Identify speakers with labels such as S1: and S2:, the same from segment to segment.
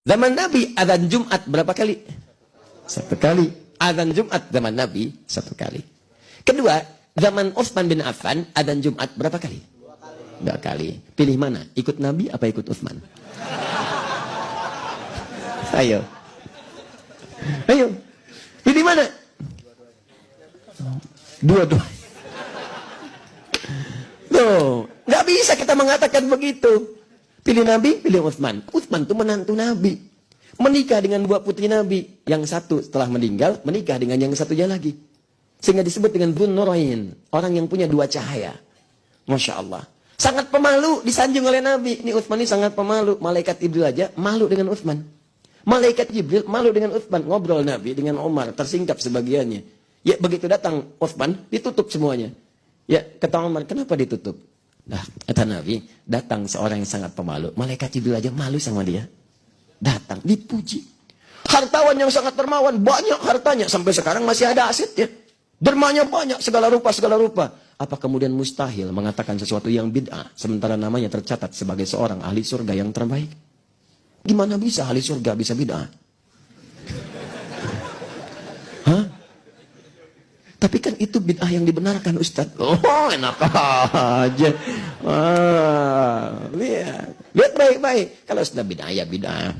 S1: Zaman Nabi adzan Jumat berapa kali? Satu kali. Adzan Jumat zaman Nabi satu kali. Kedua, zaman Utsman bin Affan adzan Jumat berapa kali? Dua kali. Pilih mana? Ikut Nabi apa ikut Utsman? Ayo. Ayo. Pilih mana? Dua-dua. Tuh, nggak bisa kita mengatakan begitu. Pilih Nabi, pilih Utsman. Utsman itu menantu Nabi. Menikah dengan dua putri Nabi. Yang satu setelah meninggal, menikah dengan yang satunya lagi. Sehingga disebut dengan Dzun Nurain. Orang yang punya dua cahaya. Masya Allah. Sangat pemalu, disanjung oleh Nabi. Ini Utsman ini sangat pemalu. Malaikat Jibril aja malu dengan Utsman. Malaikat Jibril malu dengan Utsman. Ngobrol Nabi dengan Umar, tersingkap sebagiannya. Ya, begitu datang Utsman, ditutup semuanya. Ya, kata Umar, kenapa ditutup? Nah, kata Nabi, datang seorang yang sangat pemalu. Malaikat Jibril aja malu sama dia. Datang, dipuji. Hartawan yang sangat dermawan, banyak hartanya. Sampai sekarang masih ada asetnya. Dermanya banyak, segala rupa, segala rupa. Apa kemudian mustahil mengatakan sesuatu yang bid'ah, sementara namanya tercatat sebagai seorang ahli surga yang terbaik? Gimana bisa ahli surga bisa bid'ah? Hah? Tapi kan itu bid'ah yang dibenarkan, Ustaz. Oh, enak aja. Lihat baik-baik. Kalau sudah bid'ah, ya bid'ah.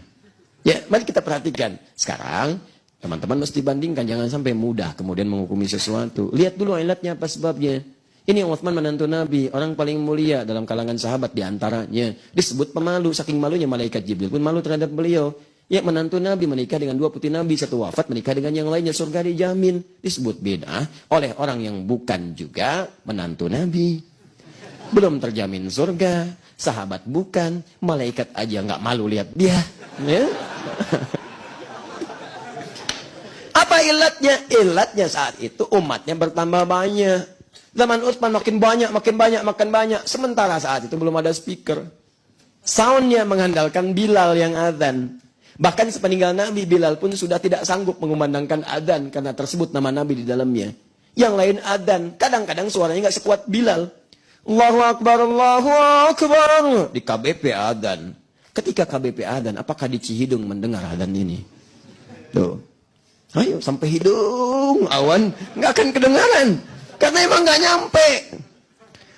S1: Ya, mari kita perhatikan. Sekarang, teman-teman mesti bandingkan. Jangan sampai mudah kemudian menghukumi sesuatu. Lihat dulu ilatnya apa sebabnya. Ini yang Utsman menantu Nabi. Orang paling mulia dalam kalangan sahabat diantaranya. Disebut pemalu. Saking malunya malaikat Jibril pun malu terhadap beliau. Ya, menantu Nabi menikah dengan dua putri Nabi, satu wafat, menikah dengan yang lainnya, surga dijamin. Disebut bid'ah oleh orang yang bukan juga menantu Nabi. Belum terjamin surga, sahabat bukan, malaikat aja nggak malu lihat dia. Ya? Apa ilatnya? Ilatnya saat itu umatnya bertambah banyak. Zaman Utsman makin banyak, makin banyak, makin banyak. Sementara saat itu belum ada speaker. Soundnya mengandalkan Bilal yang azan. Bahkan sepeninggal Nabi, Bilal pun sudah tidak sanggup mengumandangkan adzan karena tersebut nama Nabi di dalamnya. Yang lain adzan, kadang-kadang suaranya nggak sekuat Bilal. Allahu Akbar, Allahu Akbar. Di KBP adzan. Ketika KBP adzan, apakah di Cihidung mendengar adzan ini? Tuh. Ayo, sampai hidung, awan, nggak akan kedengaran. Karena emang nggak nyampe.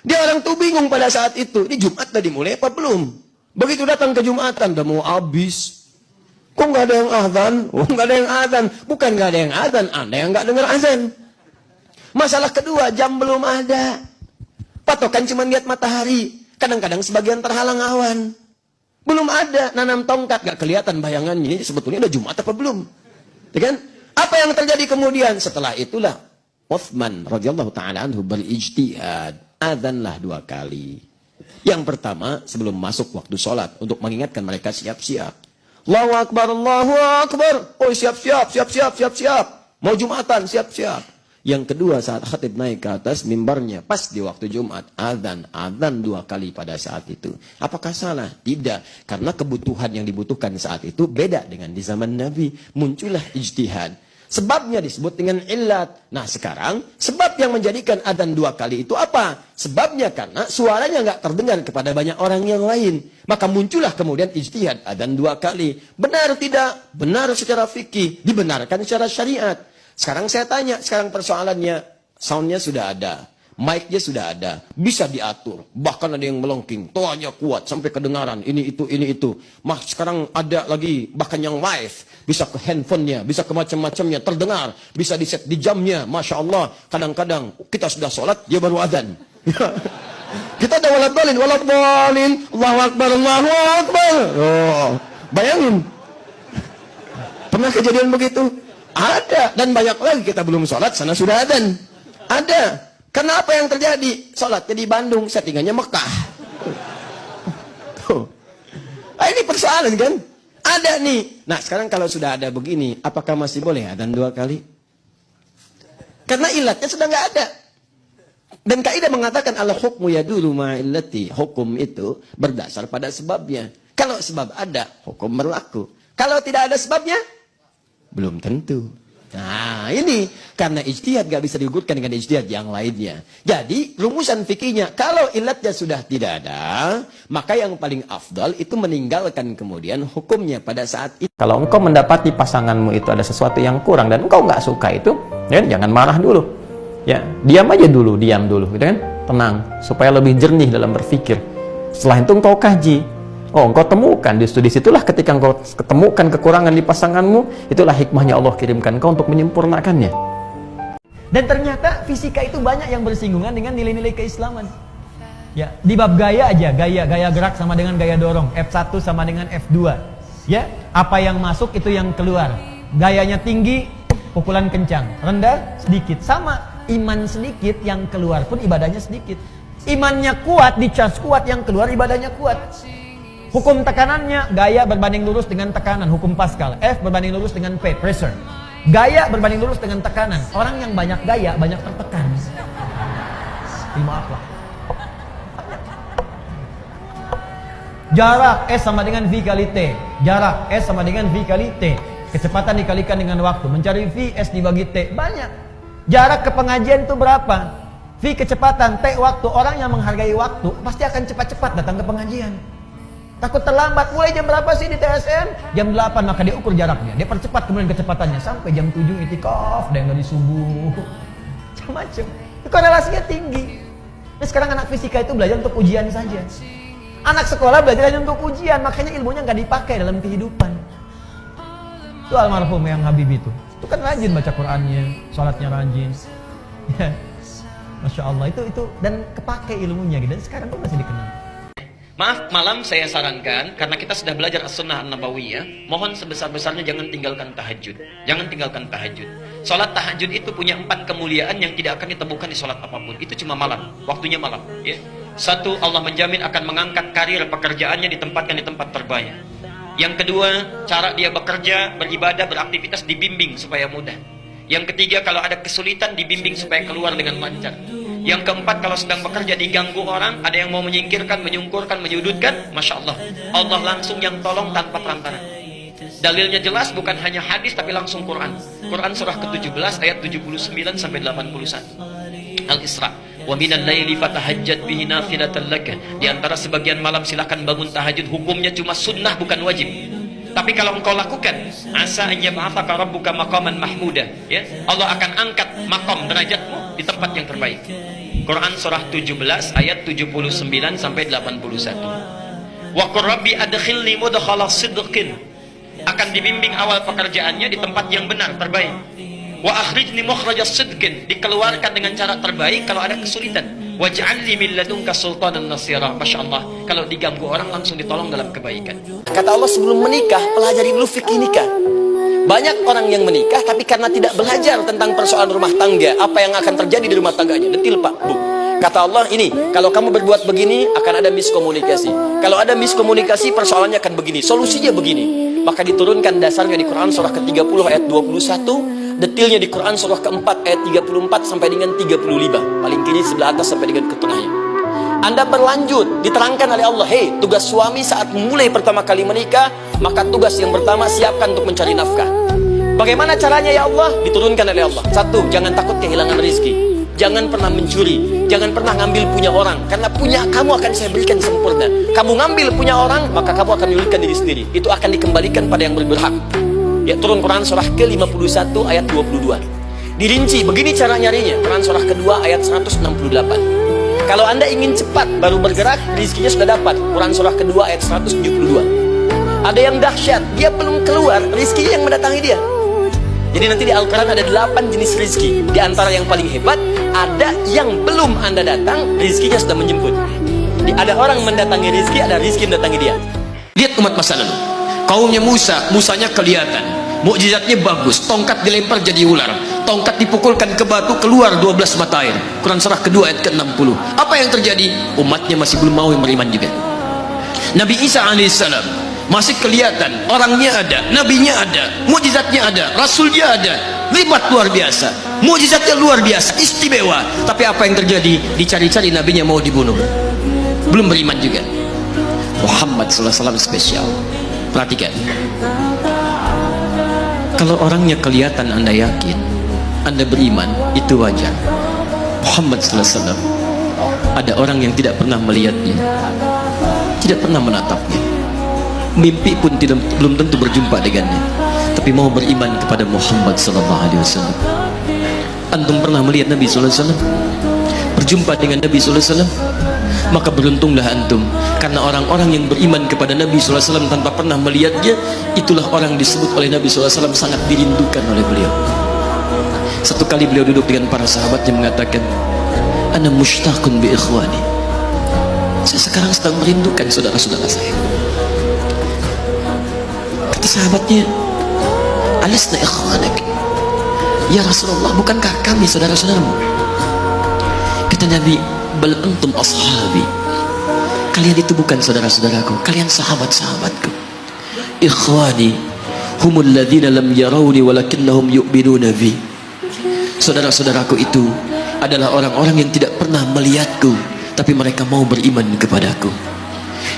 S1: Dia orang tuh bingung pada saat itu. Ini Jumat tadi mulai apa belum? Begitu datang ke Jumatan, udah mau habis. Kok nggak ada yang azan? Oh, nggak ada yang azan. Bukan nggak ada yang azan, Anda yang nggak dengar azan. Masalah kedua, jam belum ada. Patokan cuma lihat matahari. Kadang-kadang sebagian terhalang awan. Belum ada, nanam tongkat, nggak kelihatan bayangannya. Sebetulnya udah Jumat apa belum? Ya kan? Apa yang terjadi kemudian? Setelah itulah, Utsman radhiyallahu ta'ala anhu berijtihad. Azanlah dua kali. Yang pertama, sebelum masuk waktu sholat. Untuk mengingatkan mereka siap-siap. Allahu Akbar, Allahu Akbar. Oh, siap-siap, siap-siap, siap-siap. Mau Jumatan, siap-siap. Yang kedua, saat khatib naik ke atas mimbarnya, pas di waktu Jumat, azan dua kali pada saat itu. Apakah salah? Tidak. Karena kebutuhan yang dibutuhkan saat itu beda dengan di zaman Nabi. Muncullah ijtihad. Sebabnya disebut dengan illat. Nah sekarang, sebab yang menjadikan adzan dua kali itu apa? Sebabnya karena suaranya nggak terdengar kepada banyak orang yang lain. Maka muncullah kemudian ijtihad adzan dua kali. Benar tidak? Benar secara fikih. Dibenarkan secara syariat. Sekarang saya tanya, sekarang persoalannya, soundnya sudah ada. Mic-nya sudah ada, bisa diatur. Bahkan ada yang melengking, toanya kuat sampai kedengaran. Ini itu. Sekarang ada lagi, bahkan yang live. Bisa ke handphonenya, bisa ke macam-macamnya, terdengar. Bisa di set di jamnya, Masya Allah. Kadang-kadang kita sudah sholat, dia baru adzan. Kita ada walad-balin, Allahu Akbar, Allahu Akbar. Oh, bayangin. Pernah kejadian begitu? Ada. Dan banyak lagi kita belum sholat, sana sudah adzan. Ada. Karena apa yang terjadi? Sholatnya di Bandung, settingannya Mekah. Ini persoalan kan? Ada nih. Nah sekarang kalau sudah ada begini, apakah masih boleh adzan dua kali? Karena ilatnya sudah nggak ada. Dan kaidah mengatakan al-hukmu yadulu ma'illati. Hukum itu berdasar pada sebabnya. Kalau sebab ada, hukum berlaku. Kalau tidak ada sebabnya, belum tentu. Nah, ini karena ijtihad gak bisa digugurkan dengan ijtihad yang lainnya. Jadi, rumusan fikihnya, kalau ilatnya sudah tidak ada, maka yang paling afdal itu meninggalkan kemudian hukumnya pada saat itu. Kalau engkau mendapati pasanganmu itu ada sesuatu yang kurang dan engkau nggak suka itu, ya, jangan marah dulu. Ya, diam aja dulu, diam dulu, gitu kan? Tenang, supaya lebih jernih dalam berpikir. Setelah itu engkau kaji. Oh, engkau temukan, disitulah ketika engkau ketemukan kekurangan di pasanganmu, itulah hikmahnya Allah kirimkan engkau untuk menyempurnakannya. Dan ternyata fisika itu banyak yang bersinggungan dengan nilai-nilai keislaman. Ya, di bab gaya aja, gaya gerak sama dengan gaya dorong, F1 sama dengan F2. Ya, apa yang masuk itu yang keluar. Gayanya tinggi, pukulan kencang, rendah sedikit. Sama, iman sedikit yang keluar pun ibadahnya sedikit. Imannya kuat, dicas kuat, yang keluar ibadahnya kuat. Hukum tekanannya, gaya berbanding lurus dengan tekanan, hukum Pascal. F berbanding lurus dengan P, pressure. Gaya berbanding lurus dengan tekanan. Orang yang banyak gaya, banyak tertekan. Maaf lah. Jarak, S sama dengan V kali T. Jarak, S sama dengan V kali T. Kecepatan dikalikan dengan waktu. Mencari V, S dibagi T. Banyak. Jarak ke pengajian itu berapa? V kecepatan, T waktu. Orang yang menghargai waktu, pasti akan cepat-cepat datang ke pengajian. Takut terlambat, mulai jam berapa sih di TSM? Jam 8, maka dia ukur jaraknya. Dia percepat kemudian kecepatannya. Sampai jam 7 itikaf, dan dari subuh. Macam-macam. Itu korelasinya tinggi. Nah, sekarang anak fisika itu belajar untuk ujian saja. Anak sekolah belajar hanya untuk ujian. Makanya ilmunya nggak dipakai dalam kehidupan. Itu almarhum yang Habib itu. Itu kan rajin baca Qur'annya, sholatnya rajin. Ya. Masya Allah, itu dan kepake ilmunya gitu. Dan sekarang pun masih dikenal.
S2: Maaf, malam saya sarankan, karena kita sudah belajar as-sunnah an-nabawiyah, mohon sebesar-besarnya jangan tinggalkan tahajud. Jangan tinggalkan tahajud. Salat tahajud itu punya 4 kemuliaan yang tidak akan ditemukan di salat apapun. Itu cuma malam, waktunya malam. Ya. 1, Allah menjamin akan mengangkat karir pekerjaannya, ditempatkan di tempat terbaik. Yang kedua, cara dia bekerja, beribadah, beraktivitas dibimbing supaya mudah. Yang ketiga, kalau ada kesulitan dibimbing supaya keluar dengan lancar. Yang keempat, kalau sedang bekerja diganggu orang, ada yang mau menyingkirkan, menyungkurkan, menyudutkan, Masya Allah, Allah langsung yang tolong tanpa perantara. Dalilnya jelas, bukan hanya hadis tapi langsung Quran. Quran surah ke-17 ayat 79 sampai 81. Al-Isra. Wa minal laili fatahajjat bihi nafilatan laka. Di antara sebagian malam silakan bangun tahajud, hukumnya cuma sunnah bukan wajib. Tapi kalau engkau lakukan, asa an yab'atsaka rabbuka maqaman mahmuda, ya. Allah akan angkat maqam derajatmu di tempat yang terbaik. Quran surah 17 ayat 79 sampai 81. Wa qur rabbi adkhilni mudkhala sidqin. Akan dibimbing awal pekerjaannya di tempat yang benar, terbaik. Wa akhrijni mukhrajas sidqin, dikeluarkan dengan cara terbaik kalau ada kesulitan. Waj'alni min ladunka sultanan nasira. Masyaallah, kalau diganggu orang langsung ditolong dalam kebaikan.
S1: Kata Allah, sebelum menikah, pelajari dulu fikih nikah. Banyak orang yang menikah tapi karena tidak belajar tentang persoalan rumah tangga, apa yang akan terjadi di rumah tangganya. Detil Pak, Bu. Kata Allah, ini, kalau kamu berbuat begini akan ada miskomunikasi. Kalau ada miskomunikasi, persoalannya akan begini, solusinya begini. Maka diturunkan dasarnya di Quran surah ke-30 ayat 21. Detilnya di Quran surah ke-4 ayat 34 sampai dengan 35. Paling kiri sebelah atas sampai dengan ke tengahnya. Anda berlanjut, diterangkan oleh Allah, hei, tugas suami saat mulai pertama kali menikah, maka tugas yang pertama siapkan untuk mencari nafkah. Bagaimana caranya ya Allah? Diturunkan oleh Allah. 1, jangan takut kehilangan rezeki. Jangan pernah mencuri. Jangan pernah ngambil punya orang. Karena punya kamu akan saya berikan sempurna. Kamu ngambil punya orang, maka kamu akan menyulitkan diri sendiri. Itu akan dikembalikan pada yang berhak. Ya, turun Quran surah ke-51 ayat 22. Dirinci, begini cara nyarinya. Quran surah kedua ayat 168. Kalau Anda ingin cepat baru bergerak, rizkinya sudah dapat. Quran surah kedua ayat 172. Ada yang dahsyat, dia belum keluar, rizkinya yang mendatangi dia. Jadi nanti di Al-Quran ada 8 jenis rizki. Di antara yang paling hebat, ada yang belum Anda datang, rizkinya sudah menjemput. Ada orang mendatangi rizki, ada rizki mendatangi dia.
S2: Lihat umat masa lalu. Kaumnya Musa, Musanya kelihatan. Mukjizatnya bagus, tongkat dilempar jadi ular, tongkat dipukulkan ke batu, keluar 12 mata air. Quran surah kedua ayat ke-60. Apa yang terjadi? Umatnya masih belum mau beriman juga. Nabi Isa alaihissalam masih kelihatan, orangnya ada, nabinya ada, mukjizatnya ada, rasulnya ada, hebat luar biasa, mukjizatnya luar biasa, istimewa. Tapi apa yang terjadi? Dicari-cari nabinya mau dibunuh, belum beriman juga. Muhammad sallallahu alaihi wasallam spesial. Perhatikan. Kalau orangnya kelihatan Anda yakin, Anda beriman, itu wajar. Muhammad sallallahu alaihi wasallam, ada orang yang tidak pernah melihatnya, tidak pernah menatapnya, mimpi pun belum tentu berjumpa dengannya, tapi mau beriman kepada Muhammad sallallahu alaihi wasallam. Antum pernah melihat Nabi sallallahu alaihi wasallam? Berjumpa dengan Nabi sallallahu alaihi wasallam? Maka beruntunglah antum, karena orang-orang yang beriman kepada Nabi sallallahu alaihi wasallam tanpa pernah melihatnya, itulah orang disebut oleh Nabi sallallahu alaihi wasallam sangat dirindukan oleh beliau. Satu kali beliau duduk dengan para sahabatnya mengatakan, "Ana mushtaqun bi ikhwani." Saya sekarang sedang merindukan saudara-saudara saya. Kata sahabatnya, "Alasna ikhwanak?" "Ya Rasulullah, bukankah kami saudara-saudaramu?" Kata Nabi, "Bal antum ashabi." Kalian itu bukan saudara-saudaraku, kalian sahabat-sahabatku. "Ikhwani humul ladzina lam yarawni walakinnahum yu'minuna bi." Saudara-saudaraku itu adalah orang-orang yang tidak pernah melihatku, tapi mereka mau beriman kepadaku.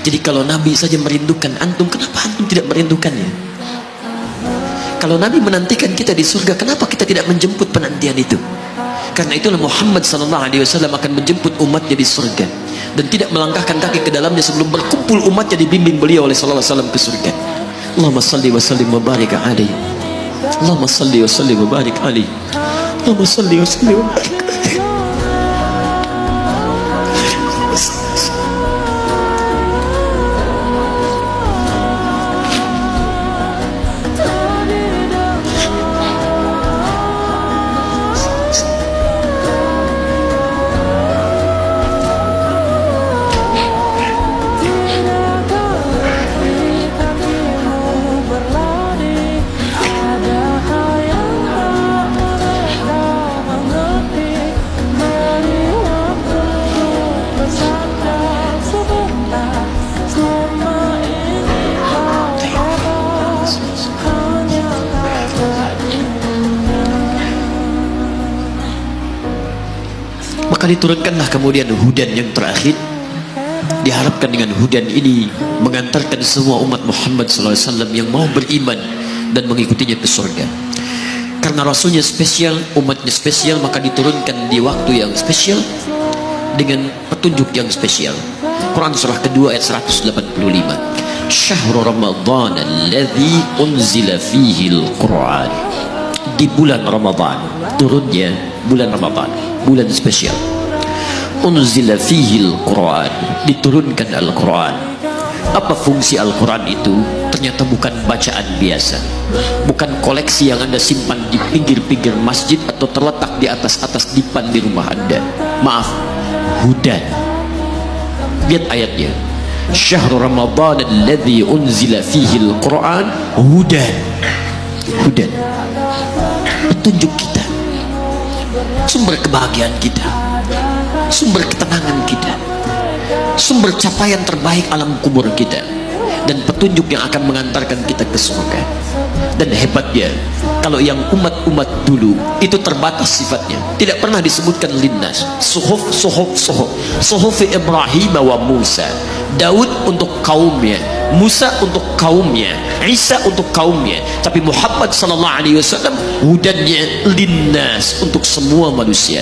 S2: Jadi kalau Nabi saja merindukan antum, kenapa antum tidak merindukannya? Kalau Nabi menantikan kita di surga, kenapa kita tidak menjemput penantian itu? Karena itulah Muhammad sallallahu alaihi wasallam akan menjemput umatnya di surga dan tidak melangkahkan kaki ke dalamnya sebelum berkumpul umatnya dibimbing beliau oleh sallallahu alaihi wasallam ke surga. Allahumma salli wa sallim wa barik alaihi. Allahumma salli wa sallim wa barik alaihi. Allahumma salli wa sallim wa barik alaihi. Maka diturunkanlah kemudian hudan yang terakhir. Diharapkan dengan hudan ini mengantarkan semua umat Muhammad SAW yang mau beriman dan mengikutinya ke surga. Karena Rasulnya spesial, umatnya spesial, maka diturunkan di waktu yang spesial dengan petunjuk yang spesial. Quran surah kedua ayat 185. Syahrul Ramadan alladzi unzila fihi al-Quran. Di bulan Ramadan turunnya bulan Ramadan, bulan spesial. Unzila fihi al-Quran, diturunkan Al-Quran. Apa fungsi Al-Quran itu? Ternyata bukan bacaan biasa, bukan koleksi yang Anda simpan di pinggir-pinggir masjid atau terletak di atas-atas dipan di rumah Anda. Maaf, hudan. Lihat ayatnya. Syahrul Ramadan alladzi unzila fihi al-Quran hudan. Hudan, petunjuk kita, sumber kebahagiaan kita, sumber ketenangan kita, sumber capaian terbaik alam kubur kita, dan petunjuk yang akan mengantarkan kita ke surga. Dan hebatnya, kalau yang umat-umat dulu itu terbatas sifatnya, tidak pernah disebutkan linnas. Suhuf Ibrahim wa Musa. Daud untuk kaumnya, Musa untuk kaumnya, Isa untuk kaumnya. Tapi Muhammad sallallahu alaihi wasallam hudannya linnas, untuk semua manusia.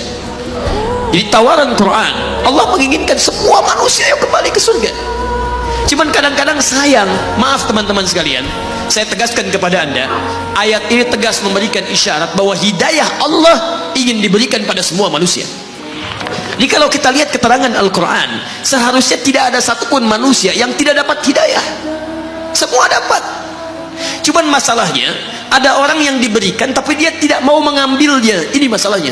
S2: Jadi tawaran Quran, Allah menginginkan semua manusia yang kembali ke surga. Cuman kadang-kadang sayang, maaf teman-teman sekalian, saya tegaskan kepada Anda, ayat ini tegas memberikan isyarat bahwa hidayah Allah ingin diberikan pada semua manusia. Jadi kalau kita lihat keterangan Al-Quran, seharusnya tidak ada satupun manusia yang tidak dapat hidayah. Semua dapat. Cuman masalahnya, ada orang yang diberikan tapi dia tidak mau mengambilnya. Ini masalahnya.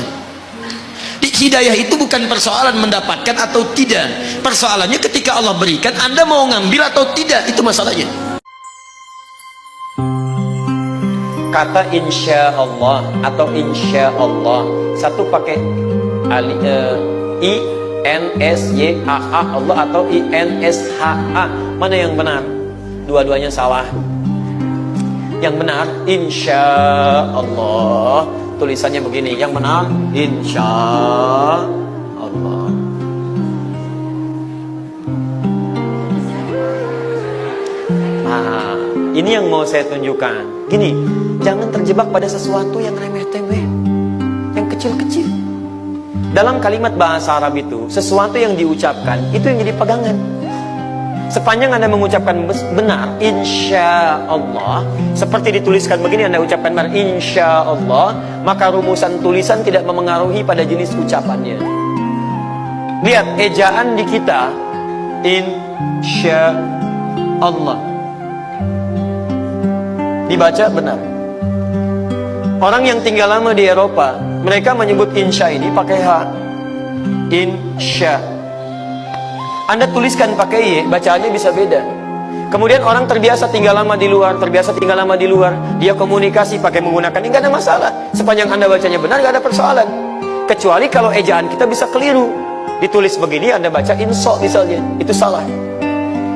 S2: Hidayah itu bukan persoalan mendapatkan atau tidak. Persoalannya ketika Allah berikan, Anda mau ngambil atau tidak. Itu masalahnya. Kata insya Allah atau insya Allah, satu pakai I-N-S-Y-A-A Allah atau I-N-S-H-A. Mana yang benar? Dua-duanya salah. Yang benar insya Allah, tulisannya begini. Yang benar insya Allah. Nah,
S3: ini yang mau saya tunjukkan. Gini, jangan terjebak pada sesuatu yang remeh-temeh, yang kecil-kecil. Dalam kalimat bahasa Arab itu, sesuatu yang diucapkan, itu yang jadi pegangan. Sepanjang Anda mengucapkan benar, insya Allah, seperti dituliskan begini, Anda ucapkan benar, insya Allah, maka rumusan tulisan tidak memengaruhi pada jenis ucapannya. Lihat, ejaan di kita, insya Allah, dibaca benar. Orang yang tinggal lama di Eropa, mereka menyebut insya ini pakai H. Insya. Anda tuliskan pakai Y, bacaannya bisa beda. Kemudian orang terbiasa tinggal lama di luar, dia komunikasi pakai menggunakan ini, nggak ada masalah. Sepanjang Anda bacanya benar, nggak ada persoalan. Kecuali kalau ejaan kita bisa keliru. Ditulis begini, Anda baca inso misalnya, itu salah.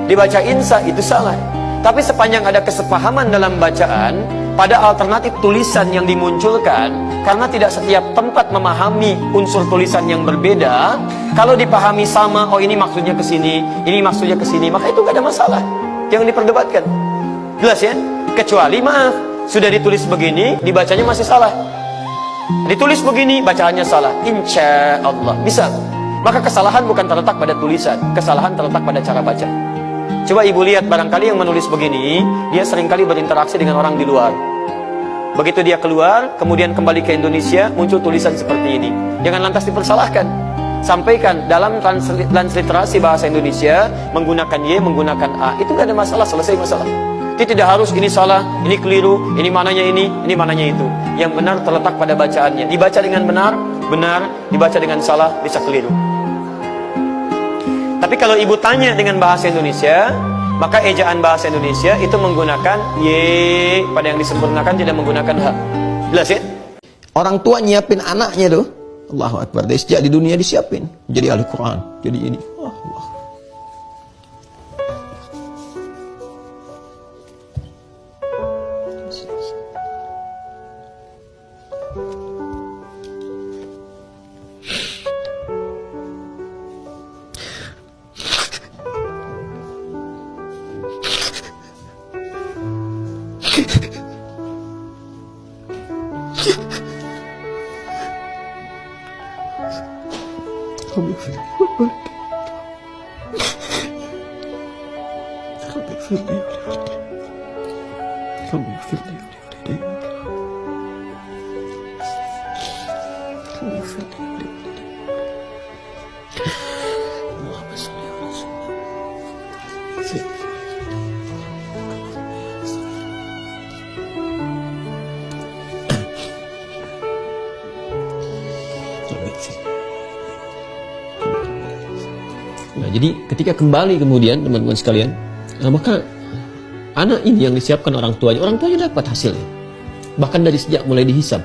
S3: Dibaca insa, itu salah. Tapi sepanjang ada kesepahaman dalam bacaan, pada alternatif tulisan yang dimunculkan, karena tidak setiap tempat memahami unsur tulisan yang berbeda, kalau dipahami sama, oh ini maksudnya ke sini, ini maksudnya ke sini, maka itu gak ada masalah. Jangan diperdebatkan. Jelas ya? Kecuali maaf, sudah ditulis begini, dibacanya masih salah. Ditulis begini, bacaannya salah. Insya Allah. Bisa. Maka kesalahan bukan terletak pada tulisan, kesalahan terletak pada cara baca. Coba ibu lihat, barangkali yang menulis begini, dia seringkali berinteraksi dengan orang di luar. Begitu dia keluar, kemudian kembali ke Indonesia, muncul tulisan seperti ini. Jangan lantas dipersalahkan. Sampaikan dalam transliterasi bahasa Indonesia, menggunakan Y, menggunakan A. Itu gak ada masalah, selesai masalah. Itu tidak harus ini salah, ini keliru, ini mananya ini mananya itu. Yang benar terletak pada bacaannya. Dibaca dengan benar, benar. Dibaca dengan salah, bisa keliru. Tapi kalau ibu tanya dengan bahasa Indonesia, maka ejaan bahasa Indonesia itu menggunakan Y, pada yang disempurnakan tidak menggunakan H. Jelas ya?
S1: Orang tua nyiapin anaknya tuh, Allahu Akbar, dari sejak di dunia disiapin. Jadi ahli Quran, jadi ini. Allah.
S4: Nah, jadi ketika kembali kemudian teman-teman sekalian, maka anak ini yang disiapkan orang tuanya dapat hasilnya. Bahkan dari sejak mulai dihisab.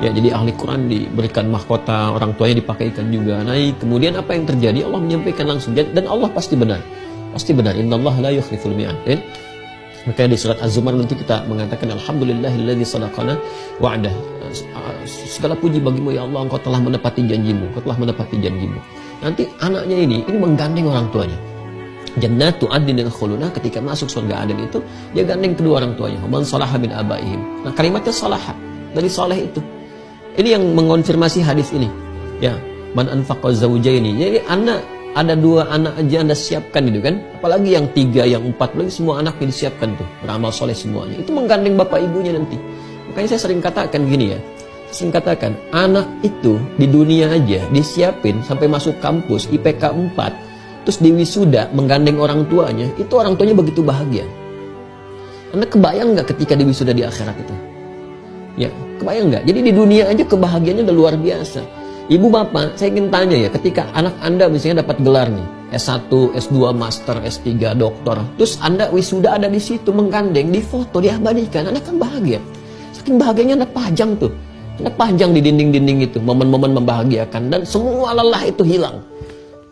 S4: Ya, jadi ahli Quran diberikan mahkota, orang tuanya dipakaikan juga. Naik, kemudian apa yang terjadi? Allah menyampaikan langsung, dan Allah pasti benar. Pasti benar. Innallaha la yukhliful mi'ad. Maka di surat Az-Zumar nanti kita mengatakan alhamdulillahilladzi sadaqana wa'dah. Segala puji bagimu ya Allah, engkau telah menepati janjimu, Nanti anaknya ini menggandeng orang tuanya. Jannatu adnin khuluna, ketika masuk surga Aden itu dia gandeng kedua orang tuanya. Man salaha min abaihim. Nah, kalimatnya salaha, dari saleh itu. Ini yang mengonfirmasi hadis ini. Ya, man anfaqa zawjaini. Jadi anak ada 2 anak aja Anda siapkan itu kan. Apalagi yang 3, yang 4, lagi semua anaknya disiapkan tuh, beramal soleh semuanya. Itu menggandeng bapak ibunya nanti. Makanya saya sering katakan gini ya. Sering katakan, anak itu di dunia aja disiapin sampai masuk kampus IPK 4, terus di wisuda menggandeng orang tuanya, itu orang tuanya begitu bahagia. Anda kebayang nggak ketika di wisuda di akhirat itu? Ya, kebayang nggak? Jadi di dunia aja kebahagiaannya udah luar biasa. Ibu bapak, saya ingin tanya ya, ketika anak Anda misalnya dapat gelar nih, S1, S2, Master, S3, Doktor, terus Anda wisuda ada di situ menggandeng, difoto, diabadikan, Anda kan bahagia. Saking bahagianya Anda pajang tuh. Anda panjang di dinding-dinding itu, momen-momen membahagiakan, dan semua lelah itu hilang.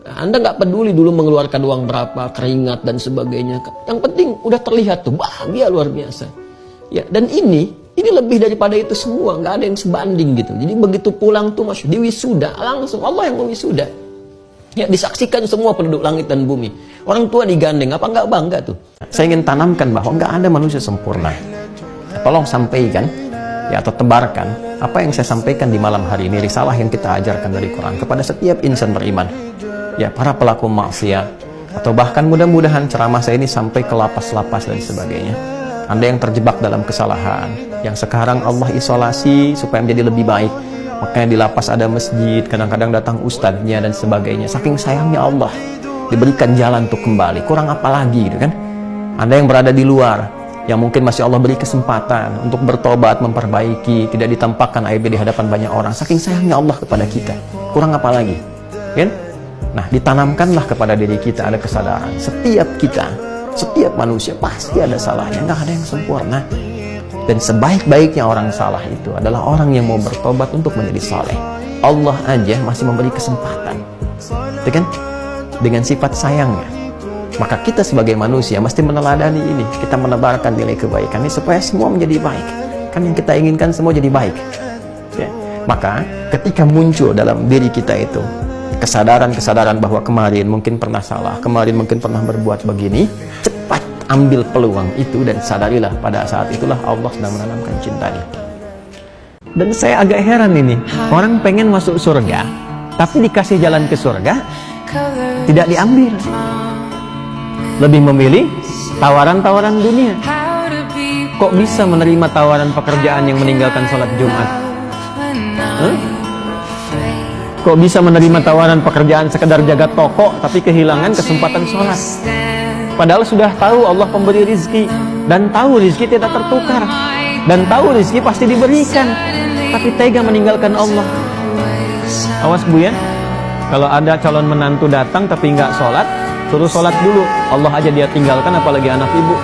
S4: Anda nggak peduli dulu mengeluarkan uang berapa, keringat dan sebagainya. Yang penting udah terlihat tuh, bahagia luar biasa. Ya, dan ini lebih daripada itu semua, nggak ada yang sebanding gitu. Jadi begitu pulang tuh di wisuda, langsung Allah yang mewisuda. Ya, disaksikan semua penduduk langit dan bumi. Orang tua digandeng, apa nggak bangga tuh? Saya ingin tanamkan bahwa nggak ada manusia sempurna. Tolong sampaikan, ya, atau tebarkan apa yang saya sampaikan di malam hari ini, risalah yang kita ajarkan dari Quran kepada setiap insan beriman, ya, para pelaku maksiat, atau bahkan mudah-mudahan ceramah saya ini sampai ke lapas-lapas dan sebagainya. Anda yang terjebak dalam kesalahan, yang sekarang Allah isolasi supaya menjadi lebih baik, makanya di lapas ada masjid, kadang-kadang datang ustadznya dan sebagainya. Saking sayangnya Allah diberikan jalan untuk kembali, kurang apa lagi gitu kan. Anda yang berada di luar, yang mungkin masih Allah beri kesempatan untuk bertobat, memperbaiki, tidak ditampakkan aibnya di hadapan banyak orang, saking sayangnya Allah kepada kita, kurang apa lagi kan? Nah, ditanamkanlah kepada diri kita ada kesadaran, setiap kita, setiap manusia pasti ada salahnya, nggak ada yang sempurna. Dan sebaik-baiknya orang salah itu adalah orang yang mau bertobat untuk menjadi saleh. Allah aja masih memberi kesempatan, itu kan, dengan sifat sayangnya. Maka kita sebagai manusia mesti meneladani ini, kita menebarkan nilai kebaikan ini supaya semua menjadi baik. Kan yang kita inginkan semua jadi baik, ya. Maka ketika muncul dalam diri kita itu kesadaran bahwa kemarin mungkin pernah salah, kemarin mungkin pernah berbuat begini, cepat ambil peluang itu dan sadarilah pada saat itulah Allah sedang menanamkan cintanya. Dan saya agak heran ini, orang pengen masuk surga tapi dikasih jalan ke surga tidak diambil, lebih memilih tawaran-tawaran dunia. Kok bisa menerima tawaran pekerjaan yang meninggalkan sholat Jumat? Kok bisa menerima tawaran pekerjaan sekedar jaga toko tapi kehilangan kesempatan sholat? Padahal sudah tahu Allah pemberi rizki, dan tahu rizki tidak tertukar, dan tahu rizki pasti diberikan, tapi tega meninggalkan Allah. Awas Bu ya, kalau ada calon menantu datang tapi nggak sholat, suruh sholat dulu. Allah aja dia tinggalkan, apalagi anak ibu.